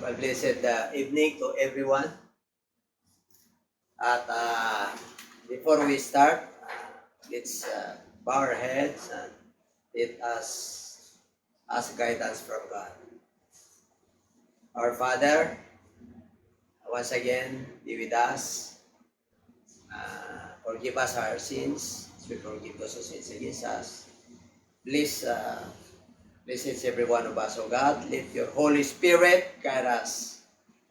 A blessed evening to everyone. At before we start, let's bow our heads and let us ask guidance from God. Our Father, once again, be with us. Forgive us our sins. We forgive those who sins against us. Please, bless every one of us, O God. Let your Holy Spirit guide us.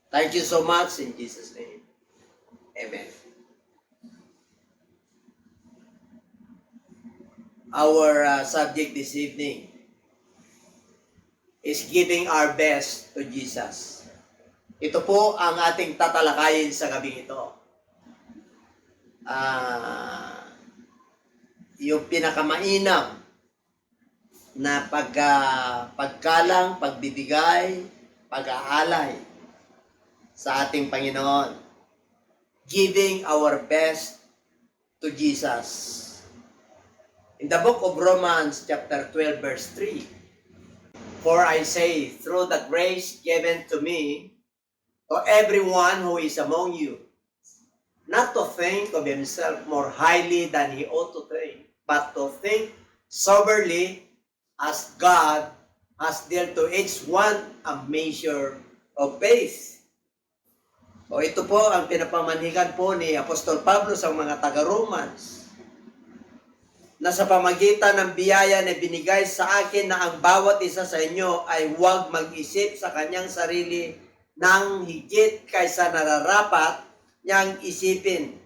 Thank you so much in Jesus' name. Amen. Our subject this evening is giving our best to Jesus. Ito po ang ating tatalakayin sa gabing ito. Yung pinakamainam na paggalang, pagbibigay, pag-aalay sa ating Panginoon. Giving our best to Jesus. In the book of Romans chapter 12 verse 3, "For I say, through the grace given to me, to everyone who is among you, not to think of himself more highly than he ought to think, but to think soberly as God has dealt to each one a measure of faith." O ito po ang pinapamanhikan po ni Apostol Pablo sa mga taga-Romans, na sa pamagitan ng biyaya na binigay sa akin na ang bawat isa sa inyo ay huwag mag-isip sa kanyang sarili ng higit kaysa nararapat niyang isipin,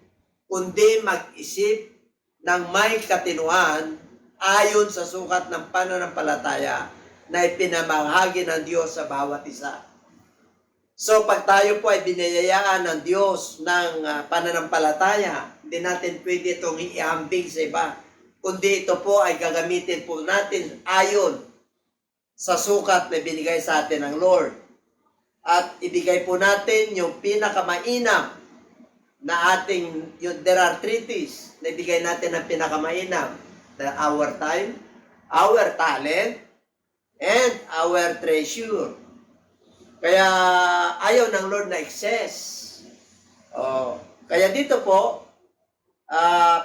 kundi mag-isip ng may katinuan ayon sa sukat ng pananampalataya na ipinamahagi ng Diyos sa bawat isa. So pag tayo po ay biniyayaan ng Diyos ng pananampalataya, hindi natin pwede itong iambing sa iba, kundi ito po ay gagamitin po natin ayon sa sukat na binigay sa atin ng Lord. At ibigay po natin yung pinakamainam na ating, there are three T's na ibigay natin ng pinakamainam: our time, our talent, and our treasure. Kaya ayaw ng Lord na excess. Kaya dito po,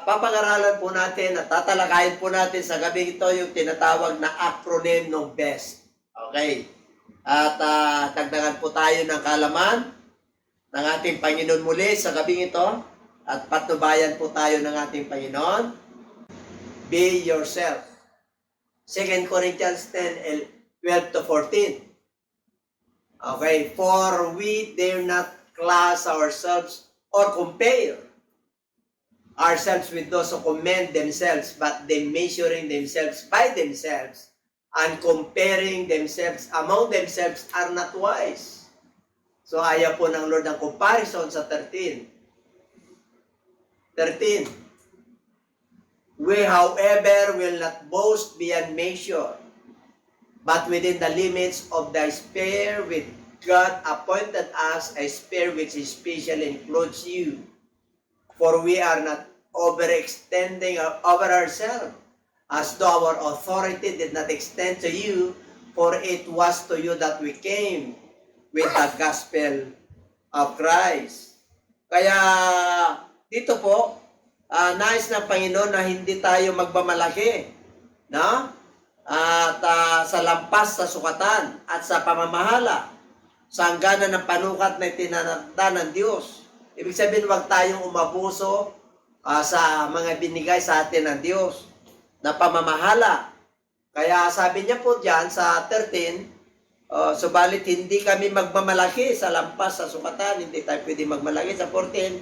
papag-aralan po natin at tatalakayin po natin sa gabi ito yung tinatawag na acronym ng BEST. Okay. At dagdagan po tayo ng kalaman ng ating Panginoon muli sa gabi ito at patnubayan po tayo ng ating Panginoon. Be yourself. 2 Corinthians 10:12 to 14. Okay, for we dare not class ourselves or compare ourselves with those who commend themselves, but they measuring themselves by themselves and comparing themselves among themselves are not wise. So ayaw po ng Lord ng comparison sa 13. We, however, will not boast beyond measure, but within the limits of the sphere which God appointed us, a sphere which especially includes you. For we are not overextending over ourselves, as though our authority did not extend to you, for it was to you that we came with the gospel of Christ. Kaya dito po, nais ng Panginoon na hindi tayo magmamalaki, no? At sa lampas sa sukatan at sa pamamahala sa hangganan ng panukat na itinatanda ng Diyos. Ibig sabihin, huwag tayong umabuso sa mga binigay sa atin ng Diyos na pamamahala. Kaya sabi niya po dyan sa 13, subalit hindi kami magmamalaki sa lampas sa sukatan, hindi tayo pwede magmalaki. Sa 14,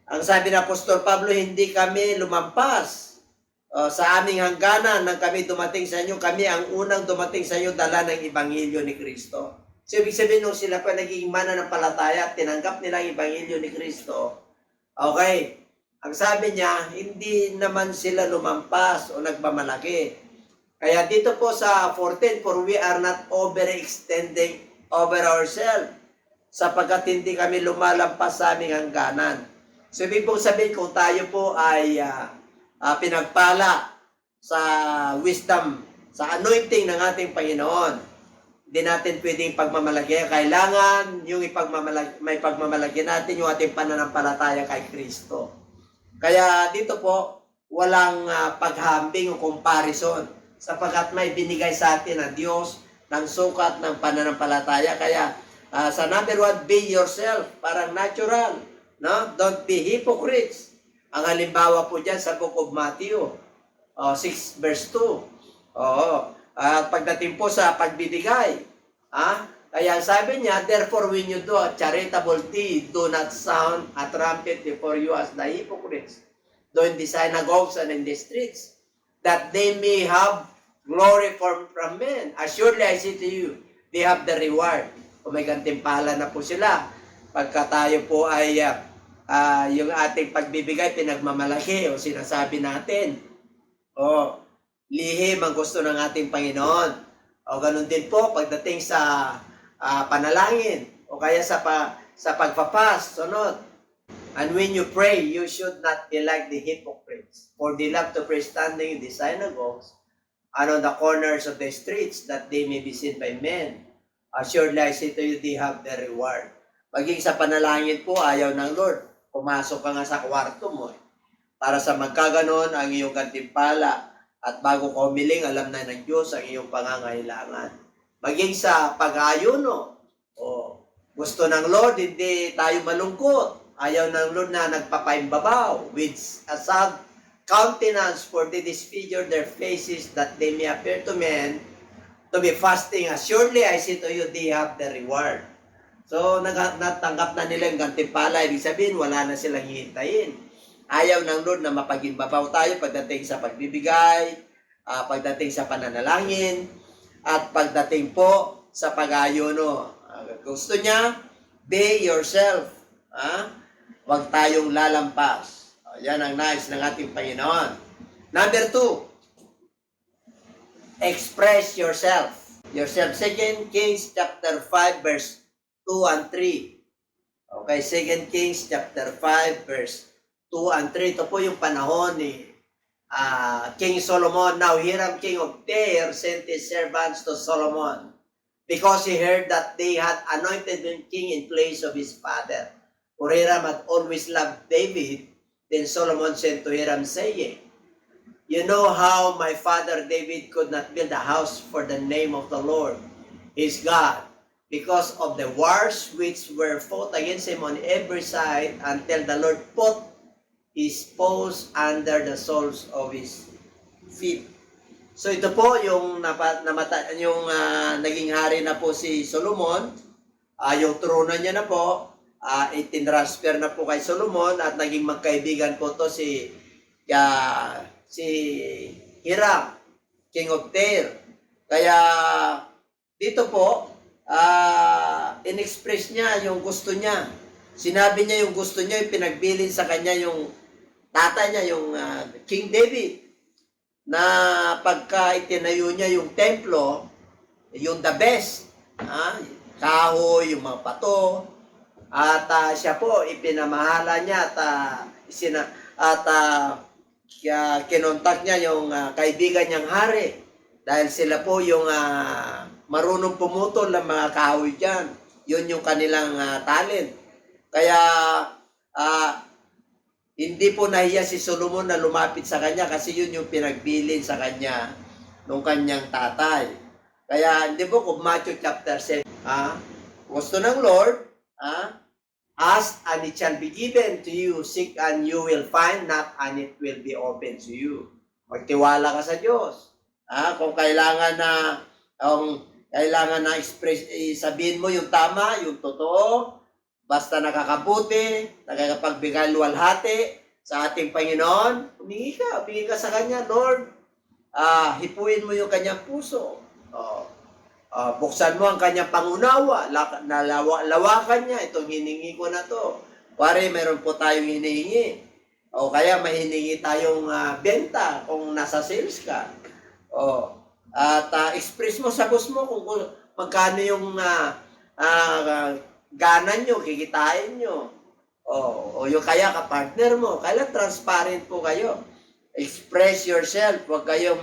ang sabi ng Apostol Pablo, hindi kami lumampas sa aming hangganan nang kami dumating sa inyo. Kami ang unang dumating sa inyo dala ng Ebanghelyo ni Kristo. So, ibig sabihin nung sila pa naging mananampalataya at tinanggap nila ang Ebanghelyo ni Kristo, okay, ang sabi niya, hindi naman sila lumampas o nagmamalaki. Kaya dito po sa 14, for we are not overextending over ourselves, sapagkat hindi kami lumalampas sa aming hangganan. So, ibig pong sabihin, kung tayo po ay pinagpala sa wisdom, sa anointing ng ating Panginoon, Hindi natin pwedeng pagmamalagyan. Kailangan yung may pagmamalagyan natin yung ating pananampalataya kay Kristo. Kaya dito po, walang paghambing o comparison sapagkat may binigay sa atin ang Diyos ng sukat ng pananampalataya. Kaya sa number 1, be yourself, parang natural. No? Don't be hypocrites. Ang halimbawa po dyan sa Book of Matthew 6 verse 2. Pagdating po sa pagbibigay, kaya sabi niya, therefore when you do a charitable deed, do not sound a trumpet before you as the hypocrites do in the synagogues and in the streets, that they may have glory from men. Assuredly I say to you, they have the reward. O may gantimpala na po sila. Pagka tayo po ay yung ating pagbibigay pinagmamalaki o sinasabi natin, lihim ang gusto ng ating Panginoon. O ganun din po pagdating sa panalangin o kaya sa pagpapas, sunod. And when you pray, you should not be like the hypocrites, for they love to pray standing in the synagogues and on the corners of the streets, that they may be seen by men. Assuredly I say to you, they have the reward. Paging sa panalangin po, ayaw ng Lord. Pumasok ka nga sa kwarto mo para sa magkaganon ang iyong gantimpala. At bago ka humiling, alam na ng Diyos ang iyong pangangailangan. Maging sa pag-ayuno, gusto ng Lord, hindi tayo malungkot. Ayaw ng Lord na nagpapaimbabaw with a sad countenance, for they disfigure their faces that they may appear to men to be fasting. Assuredly, I say to you, they have the reward. So, natanggap na nila yung gantimpala. Ibig sabihin, wala na silang hihintayin. Ayaw ng Lord na mapagimbabaw tayo pagdating sa pagbibigay, pagdating sa pananalangin, at pagdating po sa pag-ayuno. Gusto niya, be yourself. Huwag tayong lalampas. Yan ang nais ng ating Panginoon. Number 2, express yourself. 2 Kings chapter 5 verse 2 and 3. Okay, 2 Kings chapter 5 verse 2 and 3. Ito po yung panahon ni King Solomon. Now Hiram king of Tyre sent his servants to Solomon, because he heard that they had anointed him king in place of his father. For Hiram had always loved David. Then Solomon sent to Hiram, saying, you know how my father David could not build a house for the name of the Lord his God, because of the wars which were fought against him on every side, until the Lord put his foes under the soles of his feet. So ito po yung naging hari na po si Solomon. Yung trono niya na po, itinransfer na po kay Solomon, at naging magkaibigan po to si Hiram, king of Tyre. Kaya dito po, in-express niya yung gusto niya. Sinabi niya yung gusto niya, yung pinagbilin sa kanya yung tatay niya, yung King David, na pagka itinayo niya yung templo, yung the best, kahoy, yung mga pato, at siya po, ipinamahala niya at kinontak niya yung kaibigan niyang hari, dahil sila po yung marunong pumutol ng mga kahoy dyan. Yun yung kanilang talent. Kaya hindi po nahiya si Solomon na lumapit sa kanya, kasi yun yung pinagbilin sa kanya nung kanyang tatay. Kaya hindi po kung Matthew chapter 7, gusto ng Lord, ask and it shall be given to you, seek and you will find, knock and it will be open to you. Magtiwala ka sa Diyos. Kung kailangan na sabihin mo yung tama, yung totoo, basta nakakabuti, nakakapagbigay luwalhati sa ating Panginoon, humingi ka sa Kanya, Lord. Hipuin mo yung Kanyang puso. Buksan mo ang Kanyang pangunawa, lawakan niya, itong hiningi ko na to. Pare, meron po tayong hinihingi. O kaya mahiningi tayong benta kung nasa sales ka. At express mo sa boss mo kung magkano yung ganan nyo, kikitain nyo. O yung kaya ka-partner mo, kailan transparent po kayo. Express yourself, huwag kayong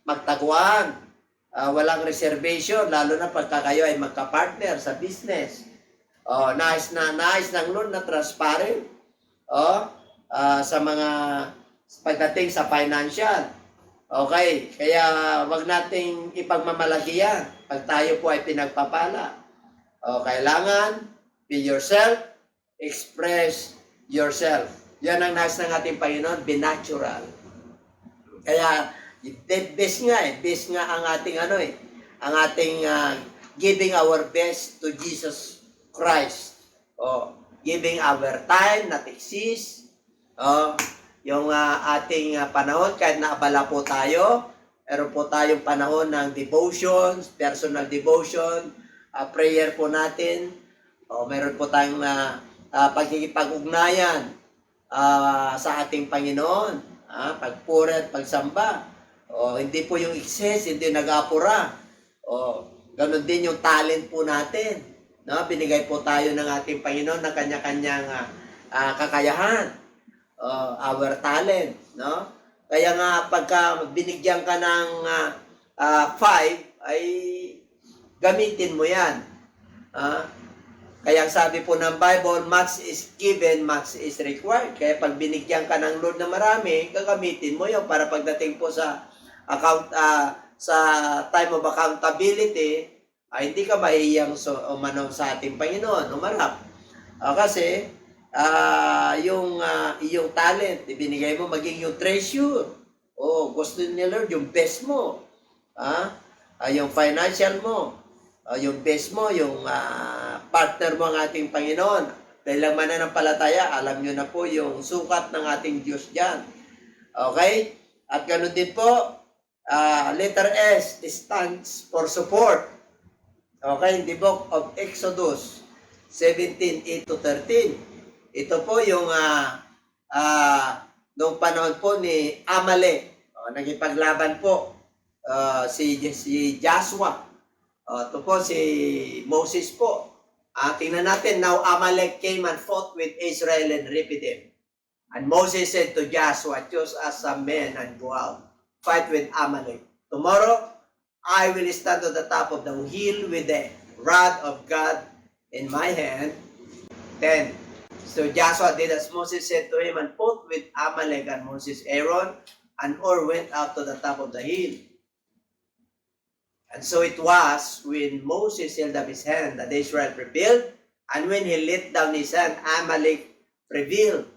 magtaguan. walang reservation, lalo na pagka kayo ay magka-partner sa business. Nais ng Lord na transparent. Sa mga pagdating sa financial. Okay, kaya wag nating ipagmamalaki yan pag tayo po ay pinagpapala. Kailangan be yourself, express yourself. Yan ang nais ng ating Panginoon, be natural. Kaya best nga ang ating ang ating giving our best to Jesus Christ. Giving our time, not exist. Yung ating panahon, kahit naabala po tayo, meron po tayong panahon ng devotions, personal devotion, prayer po natin. Meron po tayong pagkikipag-ugnayan sa ating Panginoon, pagpuri at pagsamba. Hindi po yung excess, hindi nag-apura. Ganon din yung talent po natin. Binigay po tayo ng ating Panginoon ng kanya-kanyang kakayahan. Our talent, no? Kaya nga pagka binigyan ka ng 5 ay gamitin mo 'yan. Kaya sabi po ng Bible, much is given, much is required. Kaya pag binigyan ka ng Lord na marami, gagamitin mo 'yon para pagdating po sa sa time of accountability, ay hindi ka mahihiyang umanong sa ating Panginoon, umarap. Kasi yung iyong talent, ibinigay mo maging yung treasure. Gusto ni Lord yung best mo. Yung financial mo, yung best mo, yung partner mo ang ating Panginoon. Dahil lang mananampalataya, alam nyo na po yung sukat ng ating Diyos dyan. Okay? At ganoon din po, letter S, stands for support. Okay? The book of Exodus 17:8-13. Ito po yung noong panahon po ni Amalek. Nagipaglaban po si Joshua. Ito po si Moses po. Tingnan natin, now Amalek came and fought with Israel and repeated him. And Moses said to Joshua, choose us some men and go out, fight with Amalek. Tomorrow, I will stand on the top of the hill with the rod of God in my hand. 10. So Joshua did as Moses said to him and fought with Amalek, and Moses, Aaron, and Hur went out to the top of the hill. And so it was when Moses held up his hand that Israel prevailed, and when he let down his hand, Amalek prevailed.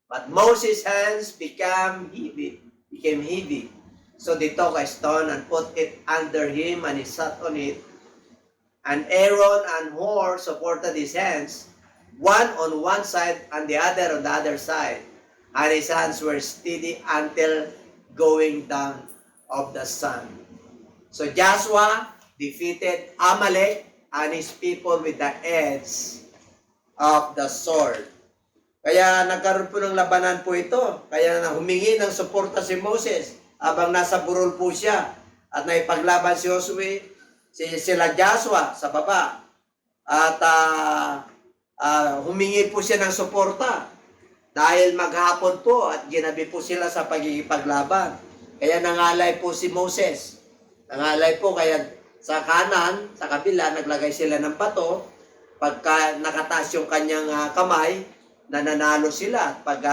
But Moses' hands became heavy. So they took a stone and put it under him, and he sat on it. And Aaron and Hur supported his hands, one on one side and the other on the other side. And his hands were steady until going down of the sun. So Joshua defeated Amalek and his people with the edge of the sword. Kaya nagkaroon po ng labanan po ito. Kaya humingi ng suporta si Moses habang nasa burol po siya. At naipaglaban si Joshua, sila Joshua sa baba. At humingi po siya ng suporta dahil maghapon po at ginabi po sila sa pagkikipaglaban. Kaya nangalay po si Moses. Nangalay po, kaya sa kanan, sa kabila, naglagay sila ng bato. Pagka nakataas yung kanyang kamay, nananalo sila. Pag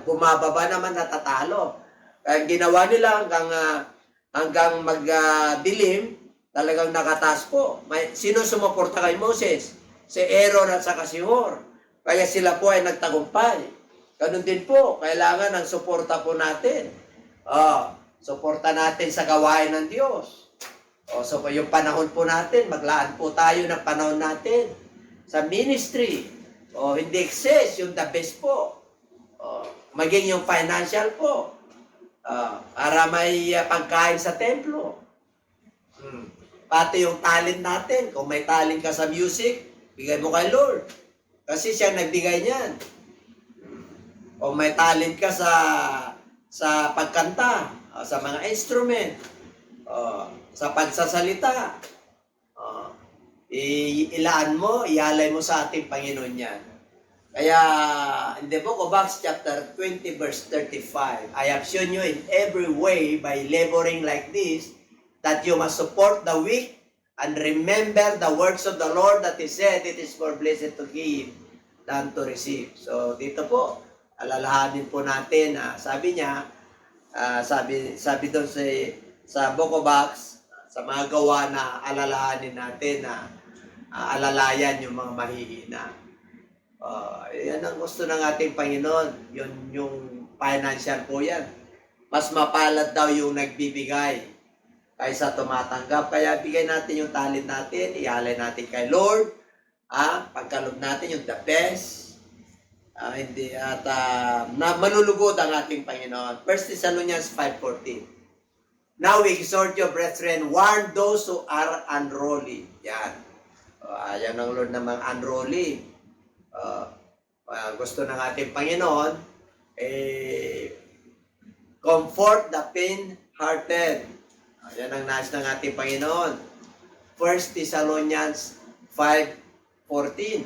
bumababa naman, natatalo. Kaya ginawa nila hanggang magdilim, talagang nakataas po. Sino sumuporta kay Moses? Si Aaron at saka si Hur. Kaya sila po ay nagtagumpay. Ganun din po, kailangan ng suporta po natin. Suporta natin sa gawain ng Diyos. So yung panahon po natin, maglaan po tayo ng panahon natin sa ministry. Hindi excess, yung the best po. Maging yung financial po. Para may pagkain sa templo. Pati yung talent natin. Kung may talent ka sa music, bigay mo kay Lord. Kasi siya nagbigay niyan. O may talent ka sa pagkanta, sa mga instrument, sa pagsasalita. Ilaan mo, ialay mo sa ating Panginoon yan. Kaya, in the book of Acts chapter 20 verse 35, I have shown you in every way by laboring like this, that you must support the weak and remember the words of the Lord that He said, it is more blessed to give than to receive. So dito po, alalahanin po natin, sabi niya, sabi doon sa Book of Acts, sa mga gawa na alalahanin natin na alalayan yung mga mahihina. Yan ang gusto ng ating Panginoon. Yun yung financial po yan. Mas mapalad daw yung nagbibigay kaysa tumatanggap. Kaya bigay natin yung talent natin, ialay natin kay Lord. Pagkalob natin yung the best. Manulugod ang ating Panginoon. 1 Thessalonians 5:14. Now we exhort you, brethren, warn those who are unruly. Yan. Yan ang Lord namang unruly. Gusto ng ating Panginoon, comfort the faint-hearted. Yan ang nais ng ating Panginoon. 1 Thessalonians 5:14.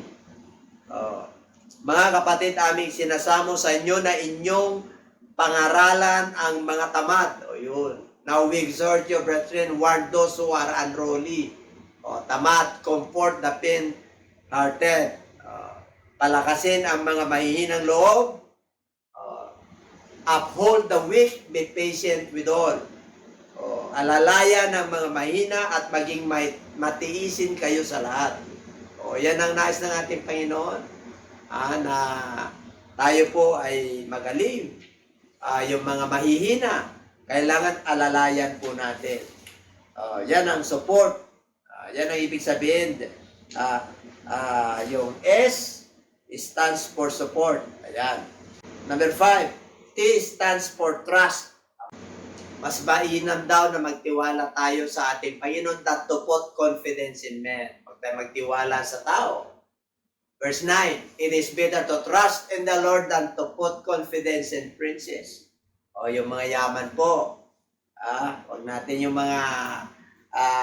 Mga kapatid, aming sinasamo sa inyo na inyong pangaralan ang mga tamad. Yun. Now we exhort you, brethren, warn those who are unruly. Tamad, comfort the faint-hearted. Palakasin ang mga mahihinang loob. Uphold the weak, be patient with all. Alalayan ang mga mahina at maging matiisin kayo sa lahat. Yan ang nais ng ating Panginoon. Na tayo po ay magaling. Yung mga mahihina, kailangan alalayan po natin. Yan ang support. Yan ang ibig sabihin. Yung S stands for support. Ayan. Number 5, T stands for trust. Mas mainam daw na magtiwala tayo sa ating Panginoon than to put confidence in men. Huwag tayo magtiwala sa tao. Verse 9, it is better to trust in the Lord than to put confidence in princes. Yung mga yaman po. Huwag natin yung mga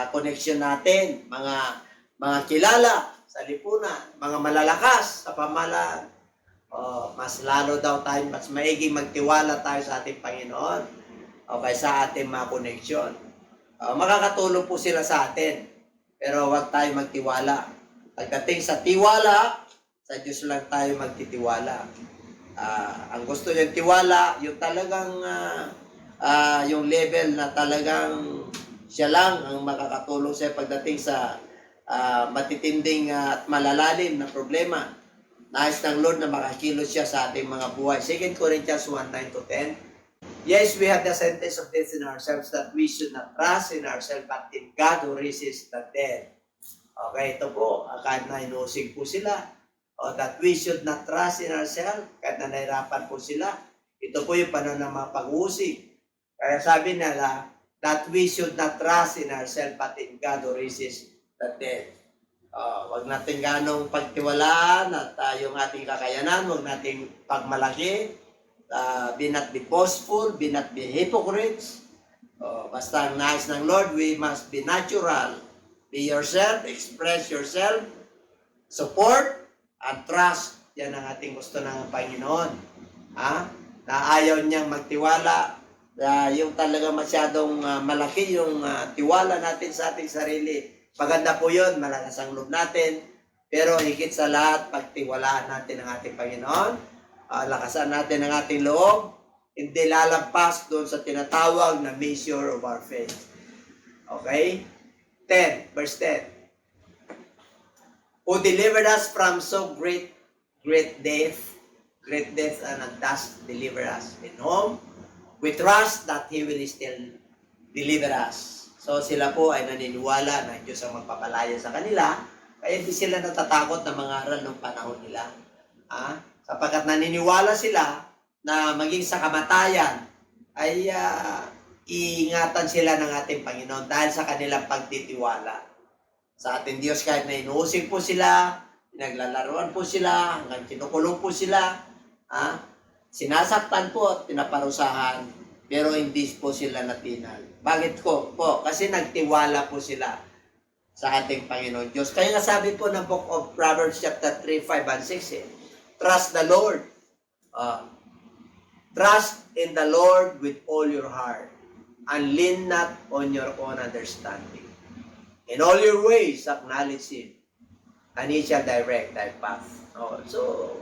connection natin, mga kilala sa lipunan, mga malalakas sa pamahalaan. Mas lalo daw tayo, mas maiging magtiwala tayo sa ating Panginoon kaysa ating mga connection. Makakatulong po sila sa atin, pero huwag tayo magtiwala. Pagdating sa tiwala, sa Diyos lang tayo magtitiwala. Ang gusto niyang tiwala, yung talagang yung level na talagang siya lang ang makakatulong sa pagdating sa matitinding at malalalim na problema. Nais ng Lord na makakilos siya sa ating mga buhay. 2 Corinthians 1:9-10. Yes, we have the sentence of death in ourselves that we should not trust in ourselves but in God who resists the dead. Okay, ito po. Kahit na inusig po sila. That we should not trust in ourselves. Kahit na nahirapan po sila. Ito po yung panahon ng mga pag-uusig. Kaya sabi nila, that we should not trust in ourselves but in God who resists the dead. Wag natin ganong pagtiwalaan at yung ating kakayanan, wag nating pagmalaki, be not be boastful, be not be hypocrites. Basta ang nais ng Lord, we must be natural. Be yourself, express yourself, support, and trust. Yan ang ating gusto ng Panginoon. Na ayaw niyang magtiwala, yung talaga masyadong malaki yung tiwala natin sa ating sarili. Maganda po yun, malakas ang loob natin. Pero higit sa lahat, pagtiwalaan natin ang ating Panginoon, lakasan natin ang ating loob, hindi lalampas doon sa tinatawag na measure of our faith. Okay? 10, verse 10. Who delivered us from so great death and thus deliver us. In whom we trust that He will still deliver us. So sila po ay naniniwala na Diyos ang magpapalaya sa kanila, kaya hindi sila natatakot na mangaral ng panahon nila. Sapagkat naniniwala sila na maging sa kamatayan ay iingatan sila ng ating Panginoon dahil sa kanilang pagtitiwala sa ating Diyos. Kahit na inuusig po sila, pinaglalaruan po sila, hanggang kinukulong po sila, sinasaktan po at pinaparusahan, pero hindi po sila natinag. Bakit po? Kasi nagtiwala po sila sa ating Panginoon Diyos. Kaya nga sabi po ng Book of Proverbs chapter 3, 5, and 6, trust the Lord. Trust in the Lord with all your heart and lean not on your own understanding. In all your ways, acknowledge Him, and He shall direct thy path. So,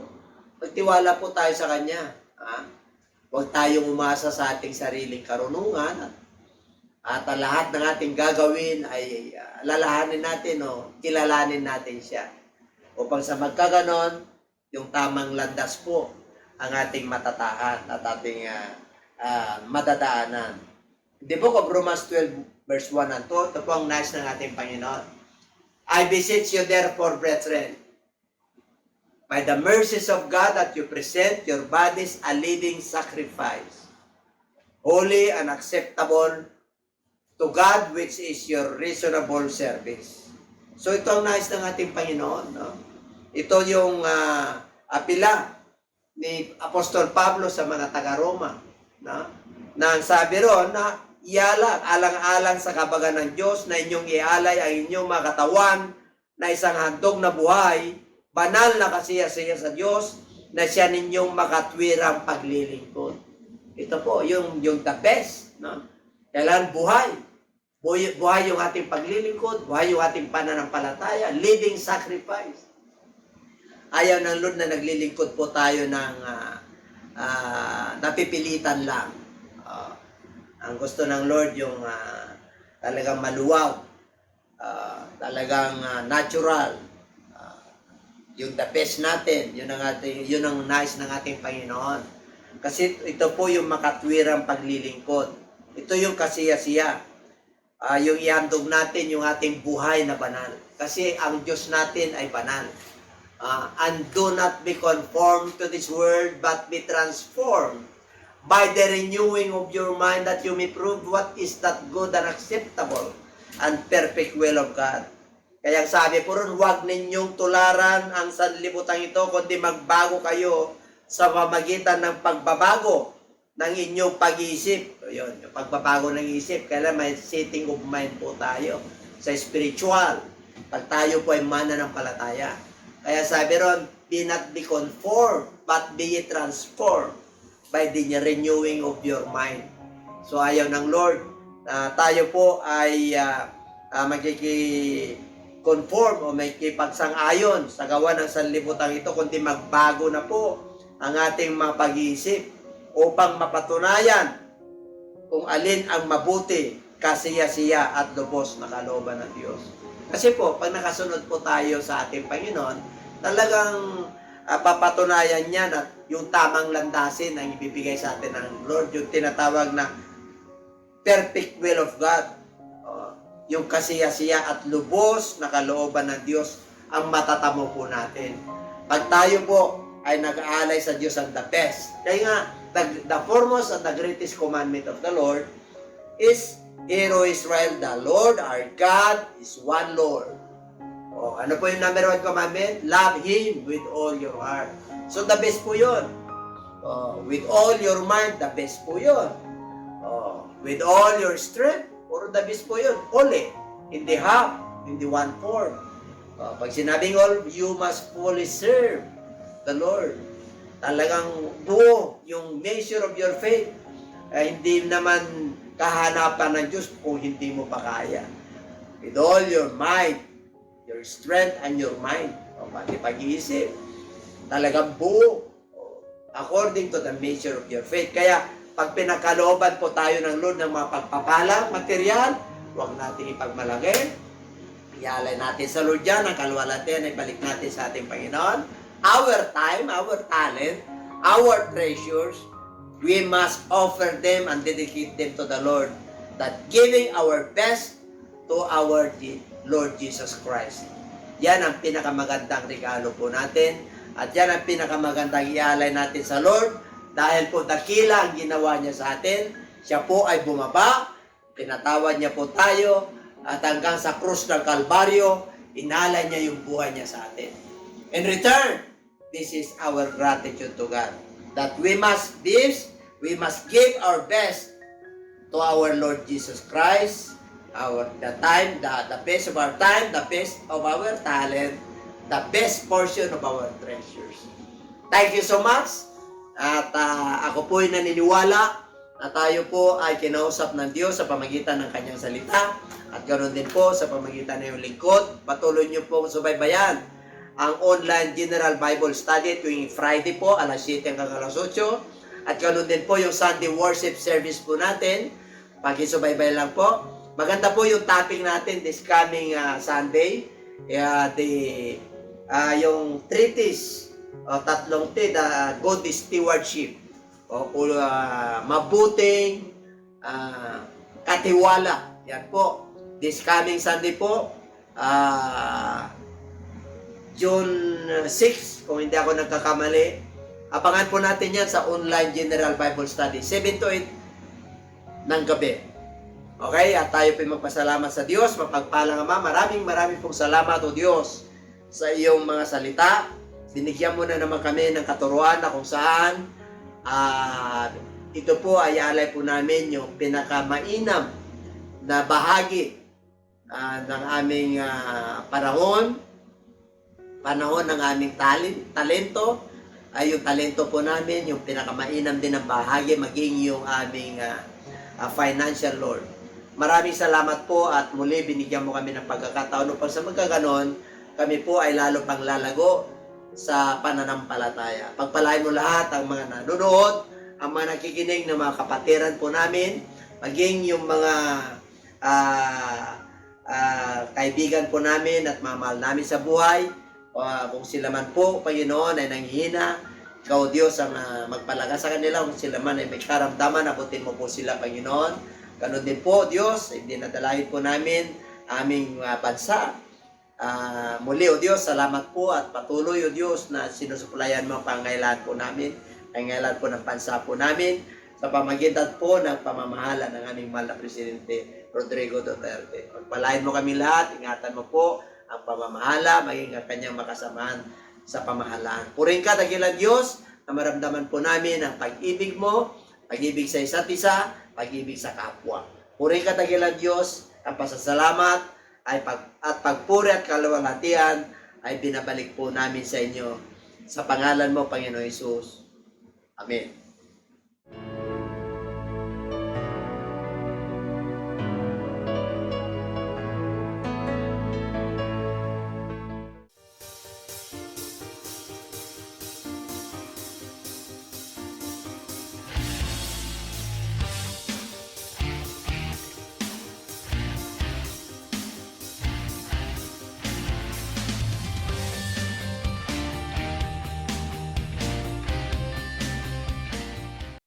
magtiwala po tayo sa Kanya. Huwag tayong umasa sa ating sariling karunungan at lahat ng ating gagawin ay lalahanin natin o kilalanin natin siya. Upang sa magkaganon, yung tamang landas po ang ating matatahan at ating madadaanan. The book of Romans 12 verse 1 and 2, ito po ang nais ng ating Panginoon. I beseech you therefore, brethren, by the mercies of God, that you present your bodies a living sacrifice, holy and acceptable to God, which is your reasonable service. So ito ang nais ng ating Panginoon. No? Ito yung apila ni Apostol Pablo sa mga taga-Roma. No? Na ang sabi ron na alang-alang sa kabagan ng Diyos na inyong ialay ang inyong mga katawan na isang handog na buhay, banal na kasiya-siya sa Diyos, na siya ninyong makatwirang paglilingkod. Ito po, yung the best. No? Kailangan buhay. Buhay yung ating paglilingkod, buhay yung ating pananampalataya, living sacrifice. Ayaw ng Lord na naglilingkod po tayo ng napipilitan lang. Ang gusto ng Lord yung talagang maluwag, talagang natural, yung the best natin, yun ang nais ng ating Panginoon. Kasi ito po yung makatwirang paglilingkod. Ito yung kasiya-siya. Yung ihandog natin yung ating buhay na banal. Kasi ang Diyos natin ay banal. And do not be conformed to this world, but be transformed by the renewing of your mind, that you may prove what is that good and acceptable and perfect will of God. Kaya sabi po ron, huwag ninyong tularan ang sanlibutan ito, kundi magbago kayo sa pamagitan ng pagbabago ng inyong pag-iisip. Yun, yung pagbabago ng isip, kailan may setting of mind po tayo sa spiritual. Pag tayo po ay mananampalataya. Kaya sabi ron, be not be conformed, but be ye transformed by the renewing of your mind. So ayaw ng Lord na tayo po ay magkikikonform o magkikipagsang-ayon sa gawa ng sanlibutan ito, kundi magbago na po ang ating mga pag-iisip upang mapatunayan kung alin ang mabuti, kasiya-siya at lubos na kalooban ng Diyos. Kasi po, pag nakasunod po tayo sa ating Panginoon, talagang papatunayan niya na yung tamang landasin ang ibibigay sa atin ng Lord, yung tinatawag na perfect will of God. Yung kasiya-siya at lubos na kalooban ng Diyos ang matatamo po natin. Pag tayo po ay nag-aalay sa Diyos ang the best. Kaya nga, the foremost and the greatest commandment of the Lord is, Hear, O Israel, the Lord our God is one Lord. Ano po yung number 1 commandment? Love Him with all your heart. So the best po yun. With all your mind, the best po yun. With all your strength, or the best po yun. Only, hindi half, hindi 1/4. Pag sinabing all, you must fully serve the Lord. Talagang buo yung measure of your faith. Hindi naman kahanapan ng Diyos kung hindi mo pa kaya. With all your might, your strength and your mind. Pati pag-iisip. Talagang buo. According to the measure of your faith. Kaya, pag pinakalooban po tayo ng Lord ng mga pagpapalang material, huwag natin ipagmalaki. Ialay natin sa Lord yan. Ang kalwalatian ay balik natin sa ating Panginoon. Our time, our talent, our treasures, we must offer them and dedicate them to the Lord. That giving our best to our Lord Jesus Christ. Yan ang pinakamagandang regalo po natin. At yan ang pinakamagandang ialay natin sa Lord. Dahil po dakila ang ginawa niya sa atin. Siya po ay bumaba. Pinatawad niya po tayo. At hanggang sa krus ng Kalbaryo, inalay niya yung buhay niya sa atin. In return, this is our gratitude to God. That we must give our best to our Lord Jesus Christ. The best of our time, the best of our talent, the best portion of our treasures. Thank you so much. At ako po'y naniniwala na tayo po ay kinausap ng Diyos sa pamagitan ng kanyang salita at ganoon din po sa pamagitan ng iyong lingkod. Patuloy niyo po subaybayan ang online General Bible Study tuwing Friday po alas 7 hanggang alas 8 at ganoon din po yung Sunday Worship Service po natin. Pakisubaybay lang po. Maganda po yung topic natin this coming Sunday. Yung treatise o tatlong the good stewardship o mabuting katiwala. Yan po. This coming Sunday po, June 6, kung hindi ako nagkakamali. Abangan po natin yan sa online General Bible Study, 7 to 8 ng gabi. Okay? At tayo po magpasalamat sa Diyos, mapagpalang Ama. Maraming pong salamat o Diyos sa iyong mga salita. Binigyan mo na naman kami ng katuruan na kung saan ito po ay alay po namin yung pinakamainam na bahagi ng aming panahon ng aming talento, ay yung talento po namin, yung pinakamainam din ng bahagi, maging yung aming financial Lord. Maraming salamat po at muli binigyan mo kami ng pagkakataon upang sa magkaganon, kami po ay lalo pang lalago sa pananampalataya. Pagpalain mo lahat ang mga nanonood, ang mga nakikinig ng mga kapatiran po namin, maging yung mga kaibigan po namin at mamahal namin sa buhay. Kung sila man po, Panginoon, ay nanghihina, Ikaw, Diyos, ang magpalaga sa kanila. Kung sila man ay may karamdaman, abutin mo po sila, Panginoon. Ganon din po, Diyos, ay dinadalahin po namin aming bansa. Muli, O Diyos, salamat po at patuloy, O Diyos, na sinusuplayan mo ang pangailangan po namin, pangailangan po ng bansa po namin, sa pamagitan po ng pamamahala ng aming mahal na Presidente Rodrigo Duterte. Pagpalain mo kami lahat, ingatan mo po ang pamamahala, maging ang kanyang makasamahan sa pamahalaan. Purihin ka, dakilang Diyos, na maramdaman po namin ang pag-ibig mo, pag-ibig sa isa't isa, pag-ibig sa kapwa. Purihin ka, dakilang Diyos, ang pasasalamat at pagpuri at kaluwalhatian ay binabalik po namin sa inyo. Sa pangalan mo, Panginoon Hesus. Amen.